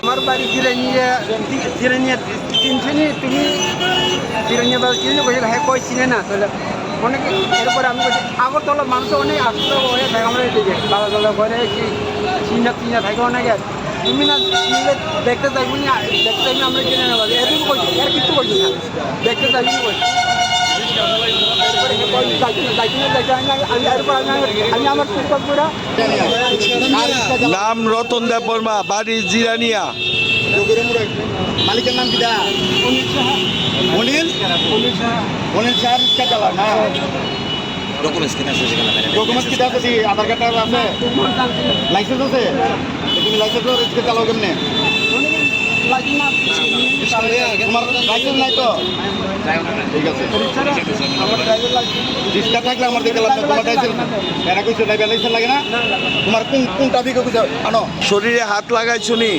আমার বাড়ি জিরানিয়া চিনছিনি তুমি? জিরানিয়া বাড়ি চিনে বলছিল হ্যাঁ কই চিনে না তাহলে অনেকে। এরপরে আমি বলছি আগরতলা মানুষ অনেক আসতে হয়ে থাকে আমরা এদিকে বালাতলা ঘরে চিনা চিনা থাকে অনেকে। তুমি না চিনলে দেখতে চাইবি না, দেখতে চাইবি আমরা চিনে নেবো এটুকু বলছি, আর কিছু বলছি না, দেখতে চাইবি বলছি। নাম রতন দেব বর্মা, বাড়ি জিরানিয়া। মালিকের নাম কি দা? অনিল স্যার রিক্সা চালা না? ডকুমেন্টস কিটা আছে? আধার কার্ড আছে, লাইসেন্স আছে? তুমি লাইসেন্স রিক্সা চালাও কেমনে? তোমার লাইসেন্স নাই তো? ঠিক আছে, রিক্সা থাকলে আমার দেখে লাগবে। তোমার লাইসেন্স এরা কইছে ড্রাইভার লাইসেন্স লাগে না? তোমার কোন ট্রাফিকে কইছে আনো? শরীরে হাত লাগাই শুনি।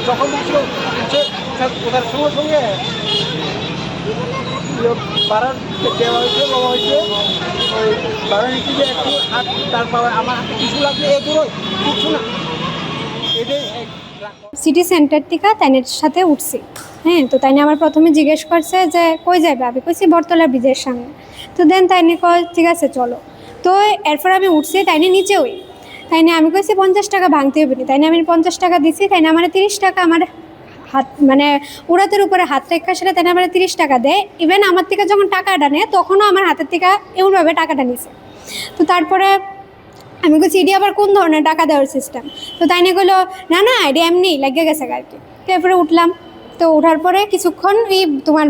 যখন ওদের সঙ্গে সঙ্গে বাড়ার দেওয়া হয়েছে, বলা হয়েছে ওই বাড়ার নিচে যে একটু হাত, তারপর আমার হাতে কিছু লাগবে এগুলো কিছু না। এটাই সিটি সেন্টার থেকে তাইনের সাথে উঠছি। হ্যাঁ, তো তাইনে আমার প্রথমে জিজ্ঞেস করছে যে কই যাবে, আমি কইছি বটতলা ব্রিজের সামনে। তো দেন তাইনে কয় ঠিক আছে চলো। তো এরপর আমি উঠছি, তাইনে নিচে ওই তাইনে আমি কইছি 50 টাকা ভাঙতে হবে না। তাইনে আমি 50 টাকা দিছি, তাইনে আমার 30 টাকা আমার হাত মানে উড়াতের উপরে হাত রেখা সেটা তাইনে আমার 30 টাকা দেয়। ইভেন আমার থেকে যখন টাকাটা নেয় তখনও আমার হাতের থেকে এমনভাবে টাকাটা নিছে। তো তারপরে আমি বলছি এটি আবার কোন ধরনের টাকা দেওয়ার সিস্টেম? তো তাই নিয়ে গেলো না না এটি এমনি লেগে গেছে আর কি। তারপরে উঠলাম। তো ওঠার পরে কিছুক্ষণ এই তোমার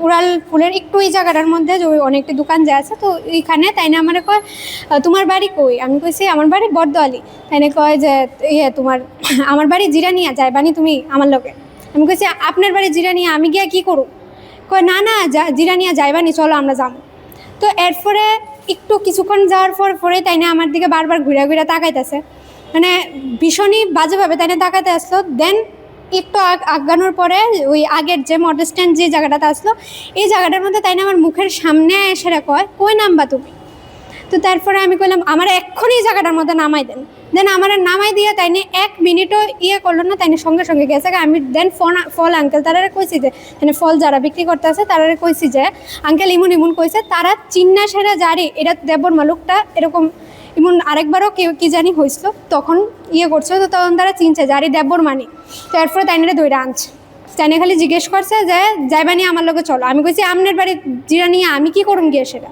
উড়াল ফুলের একটু এই জায়গাটার মধ্যে যে অনেকটি দোকান যে আছে, তো এইখানে তাই না আমার কয় তোমার বাড়ি কই? আমি কইছি আমার বাড়ি বটদোয়ালি। তাই না কয় যে তোমার আমার বাড়ি জিরানিয়া, যাইবানি তুমি আমার লোকে? আমি কইছি আপনার বাড়ি জিরানিয়া, আমি গিয়া কী করু? কয় না না জিরানিয়া যাইবানি, চলো আমরা যাবো। তো এরপরে একটু কিছুক্ষণ যাওয়ার পরে তাই না আমার দিকে বারবার ঘুরে ঘুরে তাকাইতেছে, মানে ভীষণই বাজেভাবে তাই না তাকাইতে আসলো। দেন একটু আগানোর পরে ওই আগের যে মডেল স্ট্যান্ড যে জায়গাটাতে আসলো, এই জায়গাটার মধ্যে তাই না আমার মুখের সামনে এসে কয় কই নামবা তুমি? তো তারপরে আমি কইলাম আমার এক্ষুনি এই জায়গাটার মধ্যে নামাই দেন। দেন আমার নামাই দিয়ে তাই নিয়ে 1 মিনিটও করলো না, তাই সঙ্গে সঙ্গে গেছে। আমি দেন ফল আঙ্কেল তারা কইছি যে মানে ফল যারা বিক্রি করতে আছে তারা কইছি যে আঙ্কেল ইমন ইমন কইছে, তারা চিন্না সেরা জারি এটা দেবর মালুকটা এরকম ইমন আরেকবারও কেউ কি জানি হয়েছিল, তখন করছে। তো তখন তারা চিনছে জারি দেবর মানি। তো এরপরে তাইনারে দইরা আনছে। তাইনে খালি জিজ্ঞেস করছে যে যাইবানি আমার লোকে চলো। আমি কইছি আপনার বাড়ি জিরানিয়া, আমি কি করুন গিয়ে সেটা?